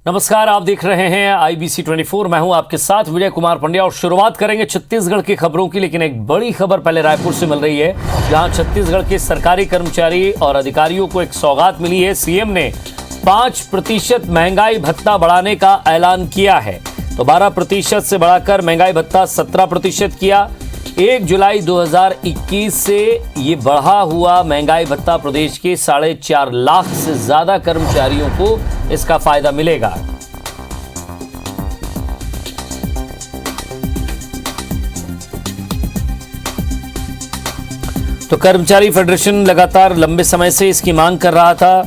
नमस्कार, आप देख रहे हैं IBC 24। मैं हूं आपके साथ विजय कुमार पंड्या और शुरुआत करेंगे छत्तीसगढ़ की खबरों की। लेकिन एक बड़ी खबर पहले रायपुर से मिल रही है, जहां छत्तीसगढ़ के सरकारी कर्मचारी और अधिकारियों को एक सौगात मिली है। सीएम ने 5% महंगाई भत्ता बढ़ाने का ऐलान किया है। तो 12% से बढ़ाकर महंगाई भत्ता 17% किया। 1 जुलाई 2021 से ये बढ़ा हुआ महंगाई भत्ता प्रदेश के 4.5 लाख से ज्यादा कर्मचारियों को इसका फायदा मिलेगा। तो कर्मचारी फेडरेशन लगातार लंबे समय से इसकी मांग कर रहा था।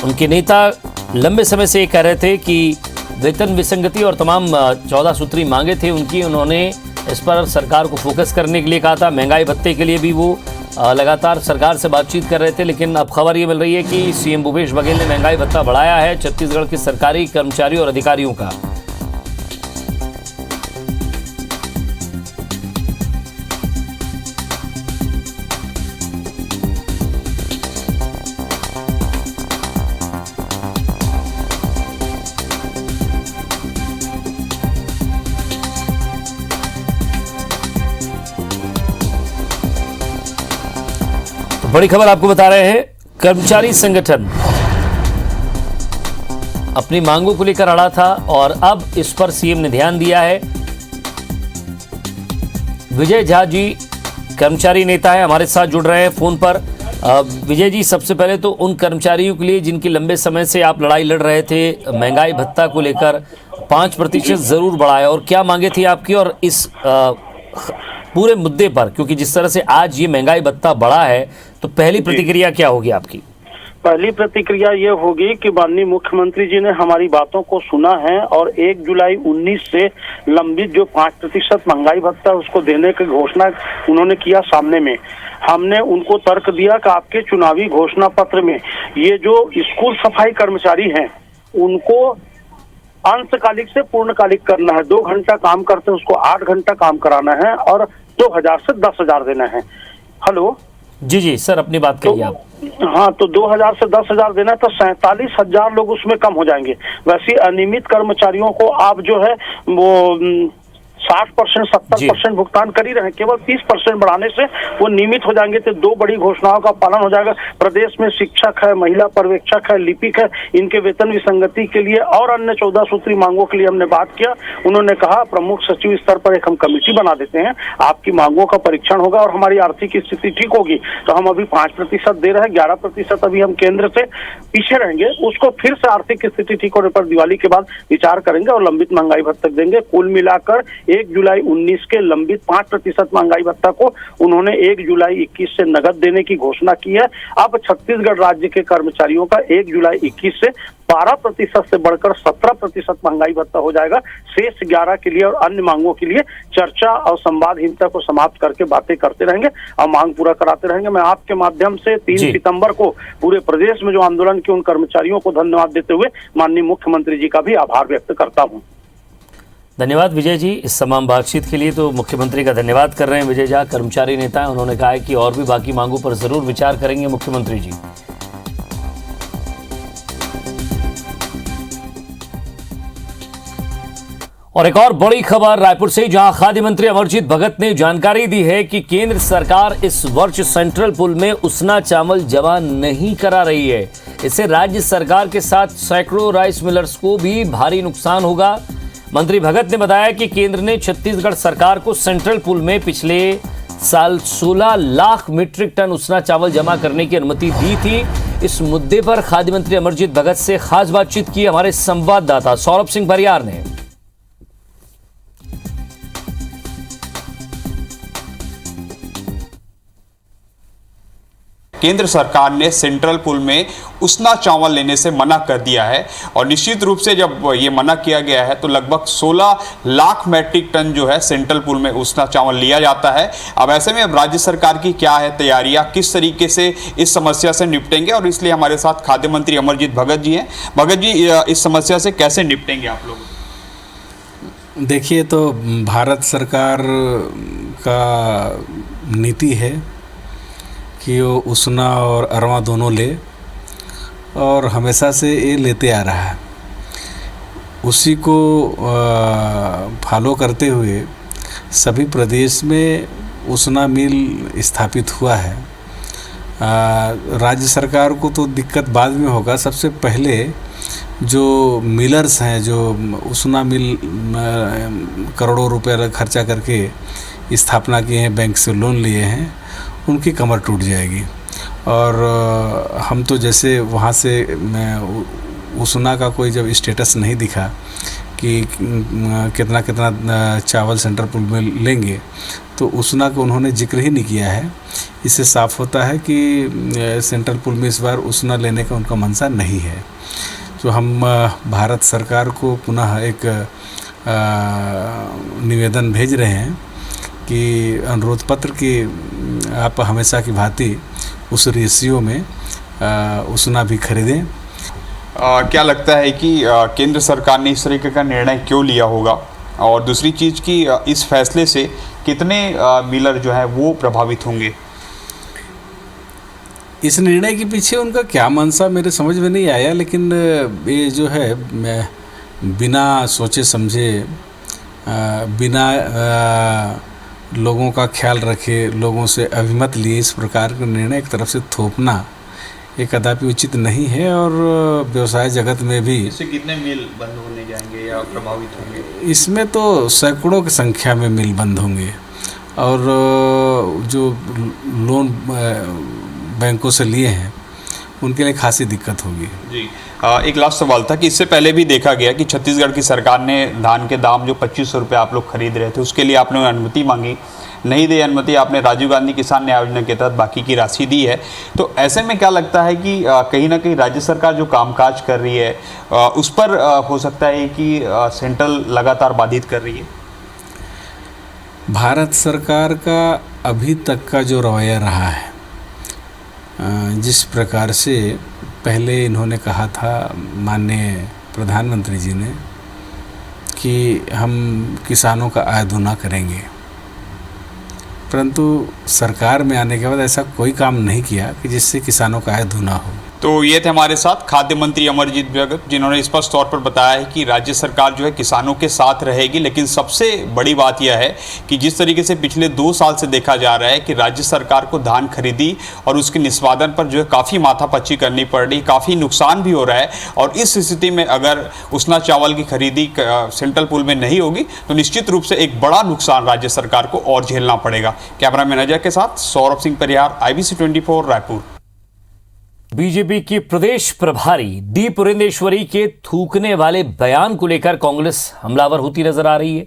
उनके नेता लंबे समय से ये कह रहे थे कि वेतन विसंगति और तमाम 14 सूत्री मांगे थे उनकी। उन्होंने इस पर सरकार को फोकस करने के लिए कहा था। महंगाई भत्ते के लिए भी वो लगातार सरकार से बातचीत कर रहे थे। लेकिन अब खबर ये मिल रही है कि सीएम भूपेश बघेल ने महंगाई भत्ता बढ़ाया है छत्तीसगढ़ के सरकारी कर्मचारियों और अधिकारियों का। बड़ी खबर आपको बता रहे हैं, कर्मचारी संगठन अपनी मांगों को लेकर अड़ा था और अब इस पर सीएम ने ध्यान दिया है। विजय झा जी कर्मचारी नेता है, हमारे साथ जुड़ रहे हैं फोन पर। विजय जी, सबसे पहले तो उन कर्मचारियों के लिए जिनकी लंबे समय से आप लड़ाई लड़ रहे थे महंगाई भत्ता को लेकर, 5% जरूर बढ़ाया, और क्या मांगे थी आपकी और इस पूरे मुद्दे पर, क्योंकि जिस तरह से आज ये महंगाई भत्ता बढ़ा है, तो पहली प्रतिक्रिया क्या होगी आपकी? पहली प्रतिक्रिया ये होगी कि माननीय मुख्यमंत्री जी ने हमारी बातों को सुना है और 1 जुलाई 19 से लंबित जो 5% महंगाई भत्ता उसको देने की घोषणा उन्होंने किया। सामने में हमने उनको तर्क दिया कि आपके चुनावी घोषणा पत्र में ये जो स्कूल सफाई कर्मचारी हैं उनको अंशकालिक से पूर्णकालिक करना है। 2 घंटा काम करते हैं उसको 8 घंटा काम कराना है और 2000 से 10,000 देना है। हेलो जी जी सर, अपनी बात कहिए आप। हाँ, तो 2000 से 10,000 देना है तो 47,000 लोग उसमें कम हो जाएंगे। वैसे अनियमित कर्मचारियों को आप जो है वो 60%, 70% भुगतान कर ही रहे हैं। केवल 30% बढ़ाने से वो नियमित हो जाएंगे। तो 2 बड़ी घोषणाओं का पालन हो जाएगा। प्रदेश में शिक्षक है, महिला पर्यवेक्षक है, लिपिक है, इनके वेतन विसंगति के लिए और अन्य 14 सूत्री मांगों के लिए हमने बात किया। उन्होंने कहा प्रमुख सचिव स्तर पर एक हम कमेटी बना देते हैं, आपकी मांगों का परीक्षण होगा और हमारी आर्थिक स्थिति ठीक होगी। तो हम अभी 5% दे रहे हैं, 11% अभी हम केंद्र से पीछे रहेंगे। उसको फिर से आर्थिक स्थिति ठीक होने पर दिवाली के बाद विचार करेंगे और लंबित महंगाई भत्ता देंगे। कुल मिलाकर 1 जुलाई 19 के लंबित 5% महंगाई भत्ता को उन्होंने 1 जुलाई 21 से नगद देने की घोषणा की है। अब छत्तीसगढ़ राज्य के कर्मचारियों का 1 जुलाई 21 से 12% से बढ़कर 17% महंगाई भत्ता हो जाएगा। शेष 11 के लिए और अन्य मांगों के लिए चर्चा और संवादहीनता को समाप्त करके बातें करते रहेंगे और मांग पूरा कराते रहेंगे। मैं आपके माध्यम से 3 सितंबर को पूरे प्रदेश में जो आंदोलन के उन कर्मचारियों को धन्यवाद देते हुए माननीय मुख्यमंत्री जी का भी आभार व्यक्त करता हूँ। धन्यवाद विजय जी इस तमाम बातचीत के लिए। तो मुख्यमंत्री का धन्यवाद कर रहे हैं विजय झा, कर्मचारी नेता हैं। उन्होंने कहा है कि और भी बाकी मांगों पर जरूर विचार करेंगे मुख्यमंत्री जी। और एक और बड़ी खबर रायपुर से, जहां खाद्य मंत्री अमरजीत भगत ने जानकारी दी है कि केंद्र सरकार इस वर्ष सेंट्रल पूल में उसना चावल जमा नहीं करा रही है। इससे राज्य सरकार के साथ सैकड़ों राइस मिलर्स को भी भारी नुकसान होगा। मंत्री भगत ने बताया कि केंद्र ने छत्तीसगढ़ सरकार को सेंट्रल पूल में पिछले साल 16 लाख मीट्रिक टन उसना चावल जमा करने की अनुमति दी थी। इस मुद्दे पर खाद्य मंत्री अमरजीत भगत से खास बातचीत की हमारे संवाददाता सौरभ सिंह बरियार ने। केंद्र सरकार ने सेंट्रल पूल में उसना चावल लेने से मना कर दिया है और निश्चित रूप से जब ये मना किया गया है तो लगभग 16 लाख मैट्रिक टन जो है सेंट्रल पूल में उसना चावल लिया जाता है। अब ऐसे में अब राज्य सरकार की क्या है तैयारियां, किस तरीके से इस समस्या से निपटेंगे, और इसलिए हमारे साथ खाद्य मंत्री अमरजीत भगत जी हैं। भगत जी, इस समस्या से कैसे निपटेंगे आप लोग? देखिए, तो भारत सरकार का नीति है कि वो उसना और अरवा दोनों ले, और हमेशा से ये लेते आ रहा है। उसी को फॉलो करते हुए सभी प्रदेश में उसना मिल स्थापित हुआ है। राज्य सरकार को तो दिक्कत बाद में होगा, सबसे पहले जो मिलर्स हैं, जो उसना मिल करोड़ों रुपए खर्चा करके स्थापना किए हैं, बैंक से लोन लिए हैं, उनकी कमर टूट जाएगी। और हम तो जैसे वहाँ से उसना का कोई जब स्टेटस नहीं दिखा कि कितना कितना चावल सेंट्रल पूल में लेंगे, तो उसना को उन्होंने जिक्र ही नहीं किया है। इससे साफ होता है कि सेंट्रल पूल में इस बार उसना लेने का उनका मंशा नहीं है। तो हम भारत सरकार को पुनः एक निवेदन भेज रहे हैं कि अनुरोध पत्र कि आप हमेशा की भांति उस रेशियो में उसना भी खरीदें। क्या लगता है कि केंद्र सरकार ने इस तरीके का निर्णय क्यों लिया होगा, और दूसरी चीज़ कि इस फैसले से कितने मिलर जो है वो प्रभावित होंगे? इस निर्णय के पीछे उनका क्या मंशा मेरे समझ में नहीं आया, लेकिन ये जो है बिना सोचे समझे, बिना लोगों का ख्याल रखे, लोगों से अभिमत लिए इस प्रकार का निर्णय एक तरफ से थोपना ये कदापि उचित नहीं है। और व्यवसाय जगत में भी इससे कितने मिल बंद होने जाएंगे या प्रभावित होंगे? इसमें तो सैकड़ों की संख्या में मिल बंद होंगे, और जो लोन बैंकों से लिए हैं उनके लिए खासी दिक्कत होगी। जी, एक लास्ट सवाल था कि इससे पहले भी देखा गया कि छत्तीसगढ़ की सरकार ने धान के दाम जो 2500 रुपये आप लोग खरीद रहे थे, उसके लिए आपने अनुमति मांगी, नहीं दी अनुमति, आपने राजीव गांधी किसान न्याय योजना के तहत बाकी की राशि दी है। तो ऐसे में क्या लगता है कि कहीं ना कहीं राज्य सरकार जो कामकाज कर रही है उस पर हो सकता है कि सेंट्रल लगातार बाधित कर रही है? भारत सरकार का अभी तक का जो रवैया रहा है, जिस प्रकार से पहले इन्होंने कहा था माननीय प्रधानमंत्री जी ने कि हम किसानों का आय दूना करेंगे, परंतु सरकार में आने के बाद ऐसा कोई काम नहीं किया कि जिससे किसानों का आय दूना हो। तो ये थे हमारे साथ खाद्य मंत्री अमरजीत भगत, जिन्होंने स्पष्ट तौर पर बताया है कि राज्य सरकार जो है किसानों के साथ रहेगी। लेकिन सबसे बड़ी बात यह है कि जिस तरीके से पिछले 2 साल से देखा जा रहा है कि राज्य सरकार को धान खरीदी और उसके निष्पादन पर जो है काफ़ी माथापच्ची करनी पड़ रही, काफ़ी नुकसान भी हो रहा है। और इस स्थिति में अगर उसना चावल की खरीदी सेंट्रल पूल में नहीं होगी तो निश्चित रूप से एक बड़ा नुकसान राज्य सरकार को और झेलना पड़ेगा। कैमरा मैन अजय के साथ सौरभ सिंह परिहार, IBC 24 रायपुर। बीजेपी की प्रदेश प्रभारी डी पुरंदेश्वरी के थूकने वाले बयान को लेकर कांग्रेस हमलावर होती नजर आ रही है।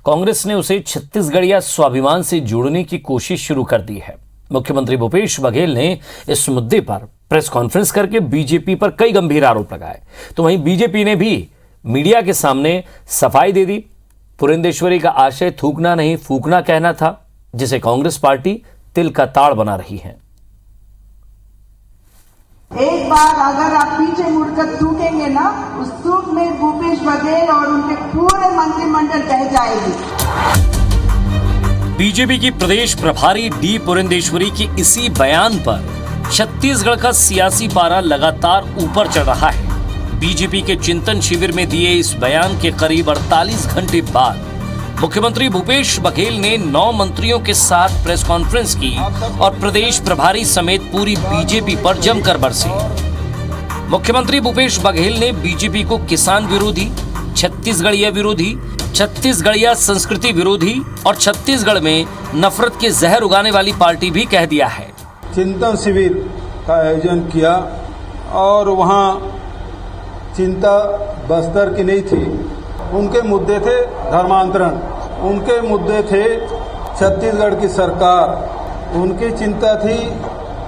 कांग्रेस ने उसे छत्तीसगढ़िया स्वाभिमान से जोड़ने की कोशिश शुरू कर दी है। मुख्यमंत्री भूपेश बघेल ने इस मुद्दे पर प्रेस कॉन्फ्रेंस करके बीजेपी पर कई गंभीर आरोप लगाए, तो वहीं बीजेपी ने भी मीडिया के सामने सफाई दे दी। पुरंदेश्वरी का आशय थूकना नहीं फूकना कहना था, जिसे कांग्रेस पार्टी तिल का ताड़ बना रही है। एक बार अगर आप पीछे मुड़कर थूकेंगे ना, उस थूक में भूपेश बघेल और उनके पूरे मंत्रिमंडल बह जाएगी। बीजेपी की प्रदेश प्रभारी डी पुरंदेश्वरी के इसी बयान पर छत्तीसगढ़ का सियासी पारा लगातार ऊपर चढ़ रहा है। बीजेपी के चिंतन शिविर में दिए इस बयान के करीब 48 घंटे बाद मुख्यमंत्री भूपेश बघेल ने 9 मंत्रियों के साथ प्रेस कॉन्फ्रेंस की और प्रदेश प्रभारी समेत पूरी बीजेपी पर जमकर बरसे। मुख्यमंत्री भूपेश बघेल ने बीजेपी को किसान विरोधी, छत्तीसगढ़िया विरोधी, छत्तीसगढ़िया संस्कृति विरोधी और छत्तीसगढ़ में नफरत के जहर उगाने वाली पार्टी भी कह दिया है। चिंतन शिविर का आयोजन किया और वहाँ चिंता बस्तर की नहीं थी, उनके मुद्दे थे धर्मांतरण, उनके मुद्दे थे छत्तीसगढ़ की सरकार, उनकी चिंता थी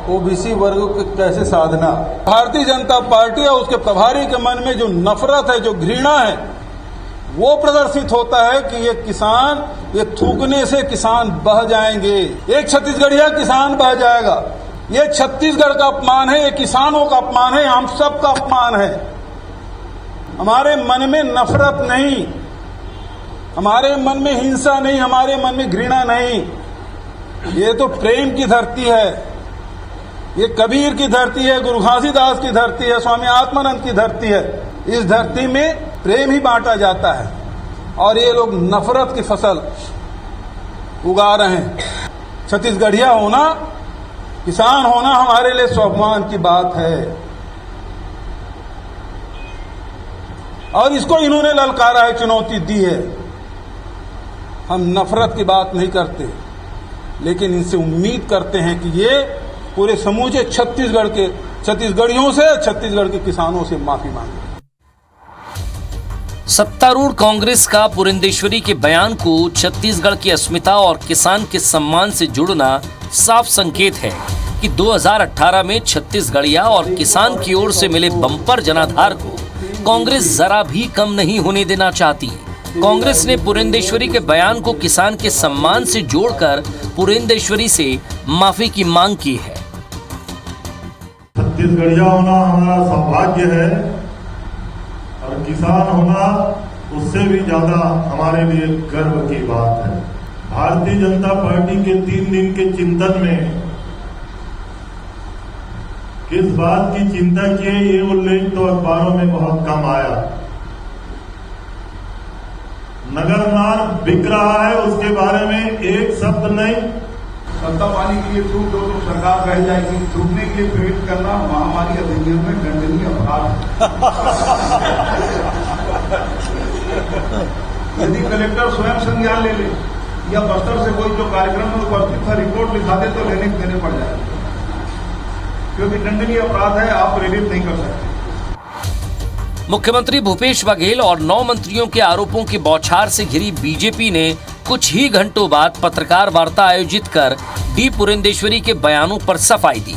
ओबीसी वर्ग को कैसे साधना। भारतीय जनता पार्टी और उसके प्रभारी के मन में जो नफरत है, जो घृणा है, वो प्रदर्शित होता है कि ये किसान, ये थूकने से किसान बह जाएंगे, एक छत्तीसगढ़िया किसान बह जाएगा। ये छत्तीसगढ़ का अपमान है, ये किसानों का अपमान है, हम सब का अपमान है। हमारे मन में नफरत नहीं, हमारे मन में हिंसा नहीं, हमारे मन में घृणा नहीं। ये तो प्रेम की धरती है, ये कबीर की धरती है, गुरु घासीदास की धरती है, स्वामी आत्मानंद की धरती है। इस धरती में प्रेम ही बांटा जाता है और ये लोग नफरत की फसल उगा रहे हैं। छत्तीसगढ़िया होना, किसान होना हमारे लिए स्वाभिमान की बात है और इसको इन्होंने ललकारा है, चुनौती दी है। हम नफरत की बात नहीं करते, लेकिन इनसे उम्मीद करते हैं कि ये पूरे समूचे छत्तीसगढ़ियों से, छत्तीसगढ़ के किसानों से माफी मांगे। सत्तारूढ़ कांग्रेस का पुरंदेश्वरी के बयान को छत्तीसगढ़ की अस्मिता और किसान के सम्मान से जुड़ना साफ संकेत है कि 2018 में छत्तीसगढ़िया और किसान की ओर से मिले बम्पर जनाधार को कांग्रेस जरा भी कम नहीं होने देना चाहती। कांग्रेस ने पुरंदेश्वरी के बयान को किसान के सम्मान से जोड़कर पुरंदेश्वरी से माफी की मांग की है। छत्तीसगढ़िया होना हमारा सौभाग्य है और किसान होना उससे भी ज्यादा हमारे लिए गर्व की बात है। भारतीय जनता पार्टी के 3 दिन के चिंतन में किस बात की चिंता की है, ये उल्लेख तो अखबारों में बहुत कम आया। नगर नार बिक रहा है, उसके बारे में एक शब्द नहीं। सत्ता पाने के लिए थूक दो तो सरकार रह जाएगी, थूकने के लिए प्रेरित करना महामारी अधिनियम में दंडनीय अपराध। यदि कलेक्टर स्वयं संज्ञान ले ले या बस्तर से कोई जो कार्यक्रम में उपस्थित था रिपोर्ट लिखा दे तो देने पड़ जाएगा, क्योंकि दंडनीय अपराध है, आप प्रेरित नहीं कर सकते। मुख्यमंत्री भूपेश बघेल और 9 मंत्रियों के आरोपों के बौछार से घिरी बीजेपी ने कुछ ही घंटों बाद पत्रकार वार्ता आयोजित कर डी पुरंदेश्वरी के बयानों पर सफाई दी।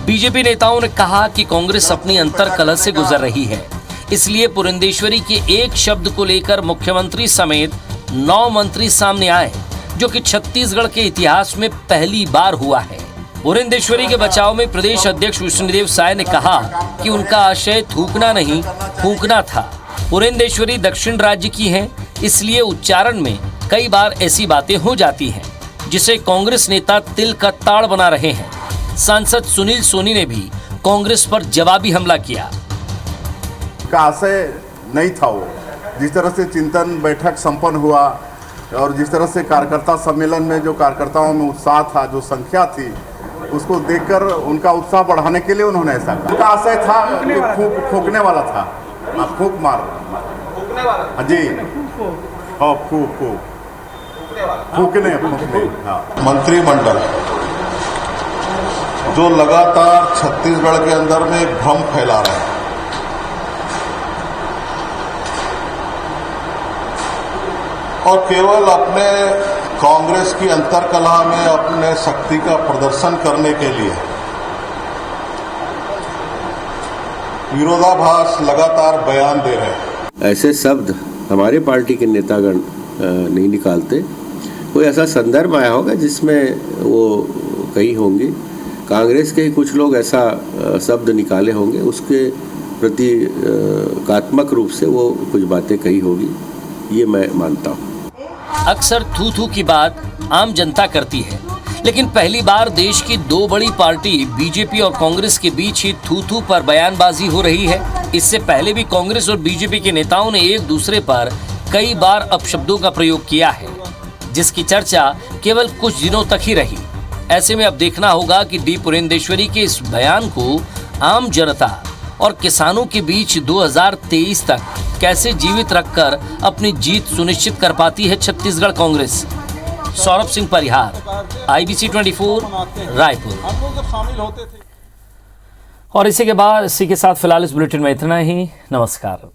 बीजेपी नेताओं ने कहा कि कांग्रेस अपनी अंतर्कलह से गुजर रही है, इसलिए पुरंदेश्वरी के एक शब्द को लेकर मुख्यमंत्री समेत 9 मंत्री सामने आए, जो कि छत्तीसगढ़ के इतिहास में पहली बार हुआ है। पुरंदेश्वरी के बचाव में प्रदेश अध्यक्ष विष्णुदेव साय ने कहा कि उनका आशय थूकना नहीं, फूंकना था। पुरंदेश्वरी दक्षिण राज्य की हैं, इसलिए उच्चारण में कई बार ऐसी बातें हो जाती हैं, जिसे कांग्रेस नेता तिल का ताड़ बना रहे हैं। सांसद सुनील सोनी ने भी कांग्रेस पर जवाबी हमला किया। का आशय नहीं था वो, जिस तरह से चिंतन बैठक संपन्न हुआ और जिस तरह से कार्यकर्ता सम्मेलन में जो कार्यकर्ताओं में उत्साह था, जो संख्या थी, उसको देखकर उनका उत्साह बढ़ाने के लिए उन्होंने ऐसा कहा। उनका आशय था कि फूंकने वाला था, फूंक मार जी, हाँ फूकने। हाँ। मंत्रिमंडल जो लगातार छत्तीसगढ़ के अंदर में एक भ्रम फैला रहे हैं, और केवल अपने कांग्रेस की अंतर्कलह में अपने शक्ति का प्रदर्शन करने के लिए विरोधाभास लगातार बयान दे रहे हैं। ऐसे शब्द हमारे पार्टी के नेतागण नहीं निकालते। कोई ऐसा संदर्भ आया होगा जिसमें वो कही होंगी, कांग्रेस के ही कुछ लोग ऐसा शब्द निकाले होंगे, उसके प्रतीकात्मक रूप से वो कुछ बातें कही होगी, ये मैं मानता हूँ। अक्सर थू थू की बात आम जनता करती है, लेकिन पहली बार देश की 2 बड़ी पार्टी बीजेपी और कांग्रेस के बीच ही थू थू पर बयानबाजी हो रही है। इससे पहले भी कांग्रेस और बीजेपी के नेताओं ने एक दूसरे पर कई बार अपशब्दों का प्रयोग किया है, जिसकी चर्चा केवल कुछ दिनों तक ही रही। ऐसे में अब देखना होगा कि डी पुरंदेश्वरी के इस बयान को आम जनता और किसानों के बीच 2023 तक कैसे जीवित रखकर अपनी जीत सुनिश्चित कर पाती है छत्तीसगढ़ कांग्रेस। सौरभ सिंह परिहार, IBC 24, रायपुर। और इसी के साथ फिलहाल इस बुलेटिन में इतना ही। नमस्कार।